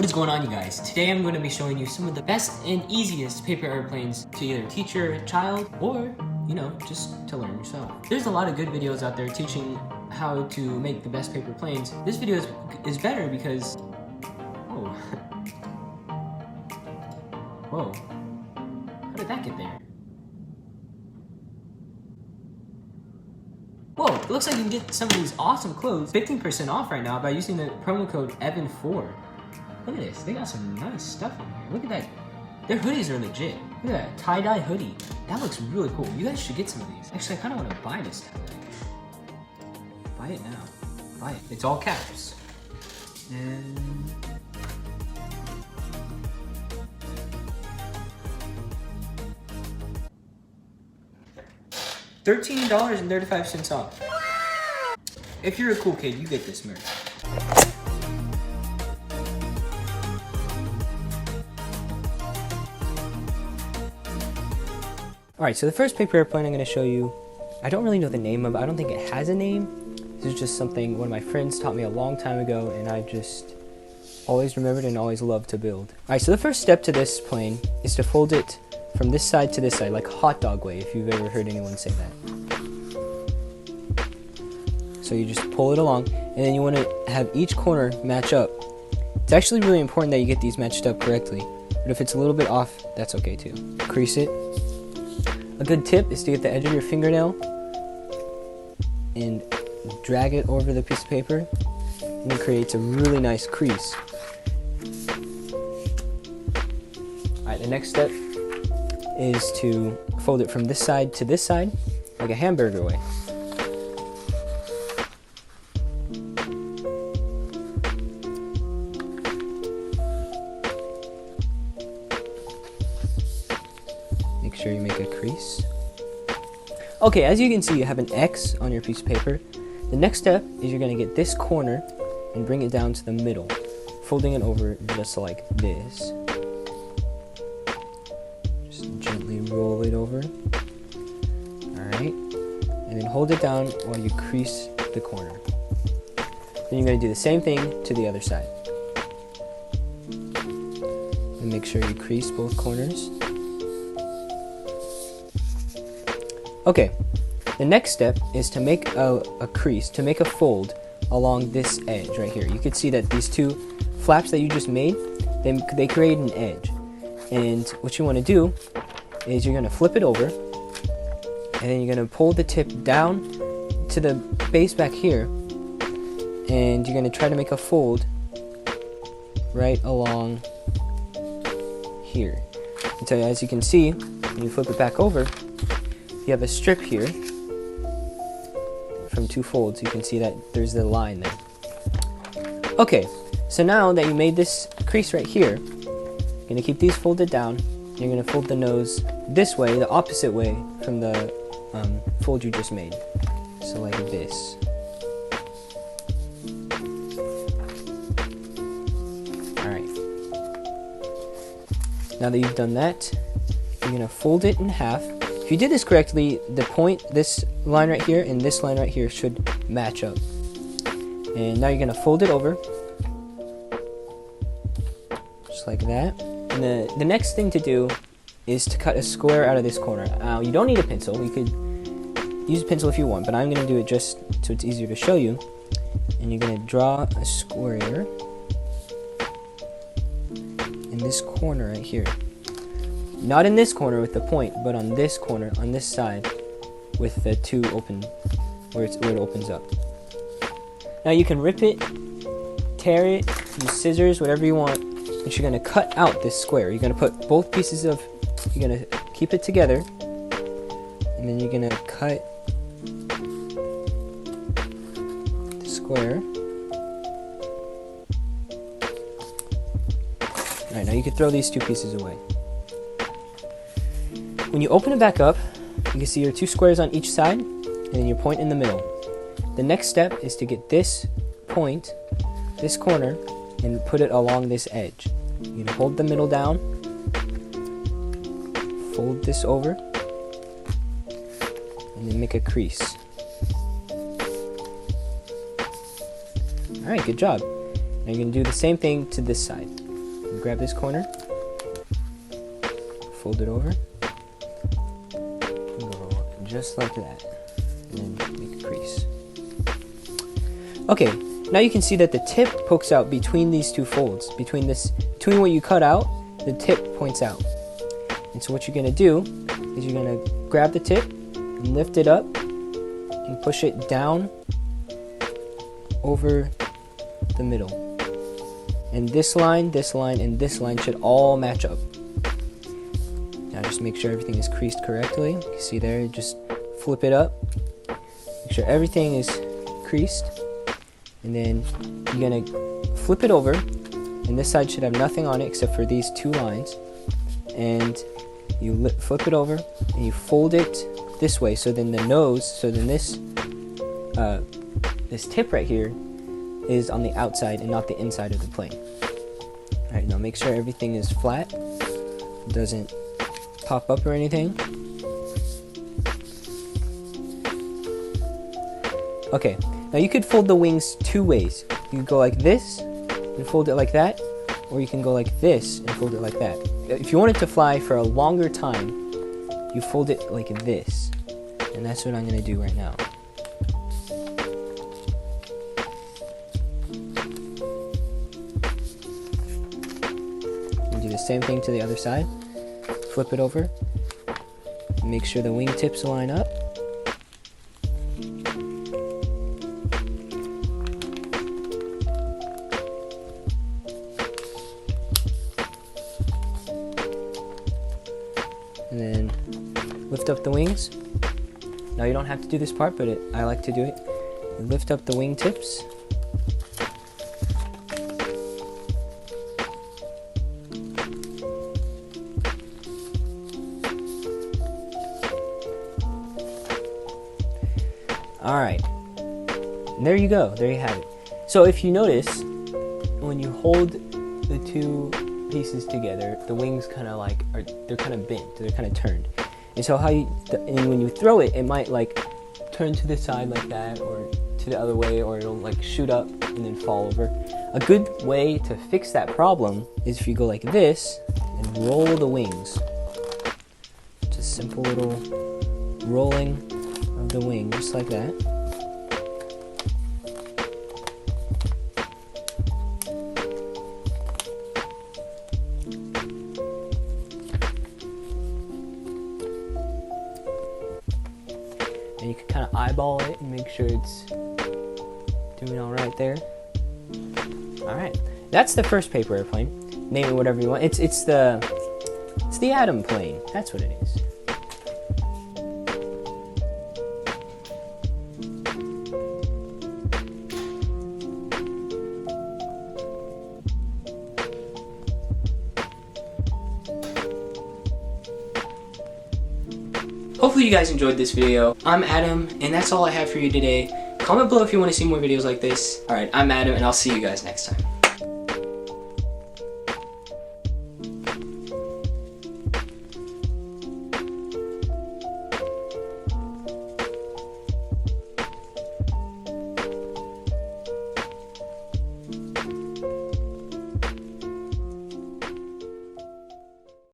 What is going on, you guys? Today I'm going to be showing you some of the best and easiest paper airplanes to either teach your child or, just to learn yourself. There's a lot of good videos out there teaching how to make the best paper planes. This video is better because... Whoa. Whoa. How did that get there? Whoa, it looks like you can get some of these awesome clothes 15% off right now by using the promo code EVAN4. Look at this, they got some nice stuff in here. Look at that, their hoodies are legit. Look at that, tie-dye hoodie. That looks really cool. You guys should get some of these. Actually, I kind of want to buy this tie-dye. Buy it now, buy it. It's all caps. And... $13.35 off. If you're a cool kid, you get this merch. Alright, so the first paper airplane I'm going to show you, I don't really know the name of it. I don't think it has a name. This is just something one of my friends taught me a long time ago, and I just always remembered and always loved to build. Alright, so the first step to this plane is to fold it from this side to this side, like hot dog way, if you've ever heard anyone say that. So you just pull it along, and then you want to have each corner match up. It's actually really important that you get these matched up correctly, but if it's a little bit off, that's okay too. Crease it. A good tip is to get the edge of your fingernail and drag it over the piece of paper, and it creates a really nice crease. Alright, the next step is to fold it from this side to this side, like a hamburger way. Make sure you make a crease. Okay, as you can see, you have an X on your piece of paper. The next step is you're going to get this corner and bring it down to the middle, folding it over just like this. Gently roll it over. Alright. And then hold it down while you crease the corner. Then you're going to do the same thing to the other side. And make sure you crease both corners. Okay. The next step is to make a crease, to make a fold along this edge right here. You can see that these two flaps that you just made, they create an edge. And what you want to do is you're going to flip it over, and then you're going to pull the tip down to the base back here, and you're going to try to make a fold right along here. And so as you can see, when you flip it back over, you have a strip here from two folds. You can see that there's the line there. Okay, so now that you made this crease right here, you're going to keep these folded down. You're going to fold the nose this way, the opposite way from the fold you just made. So like this. Alright. Now that you've done that, you're going to fold it in half. If you did this correctly, the point, this line right here and this line right here should match up. And now you're going to fold it over. Just like that. And the next thing to do is to cut a square out of this corner. You don't need a pencil. You could use a pencil if you want, but I'm going to do it just so it's easier to show you. And you're going to draw a square in this corner right here. Not in this corner with the point, but on this corner, on this side, with the two open, where it opens up. Now you can rip it, tear it, use scissors, whatever you want. And you're going to cut out this square. You're going to put both pieces of, you're going to keep it together, and then you're going to cut the square. Alright, now you can throw these two pieces away. When you open it back up, you can see your two squares on each side, and then your point in the middle. The next step is to get this point, this corner, and put it along this edge. You're gonna hold the middle down, fold this over, and then make a crease. Alright, good job. Now you're gonna do the same thing to this side. grab this corner, fold it over, go just like that, and then make a crease. Okay, now you can see that the tip pokes out between these two folds. Between what you cut out, the tip points out. And so what you're gonna do is you're gonna grab the tip and lift it up and push it down over the middle. And this line, and this line should all match up. Now just make sure everything is creased correctly. You can see there, just flip it up. Make sure everything is creased. And then you're gonna flip it over, and this side should have nothing on it except for these two lines. And you flip it over, and you fold it this way. So then this tip right here is on the outside and not the inside of the plane. All right, now make sure everything is flat, doesn't pop up or anything. Okay, now you could fold the wings two ways. You could go like this and fold it like that, or you can go like this and fold it like that. If you want it to fly for a longer time, you fold it like this, and that's what I'm gonna do right now. And do the same thing to the other side. Flip it over, make sure the wing tips line up. And then lift up the wings. Now you don't have to do this part, but I like to do it. You lift up the wing tips. Alright, and there you go, there you have it. So if you notice, when you hold the two pieces together, the wings kind of like they're kind of bent, they're kind of turned. And so and when you throw it, it might like turn to the side like that, or to the other way, or it'll like shoot up and then fall over. A good way to fix that problem is if you go like this and roll the wings. Just a simple little rolling of the wing, just like that. And you can kind of eyeball it and make sure it's doing all right there. All right, that's the first paper airplane. Name it whatever you want. It's the Atom plane. That's what it is. Hopefully you guys enjoyed this video. I'm Adam, and that's all I have for you today. Comment below if you want to see more videos like this. Alright, I'm Adam, and I'll see you guys next time.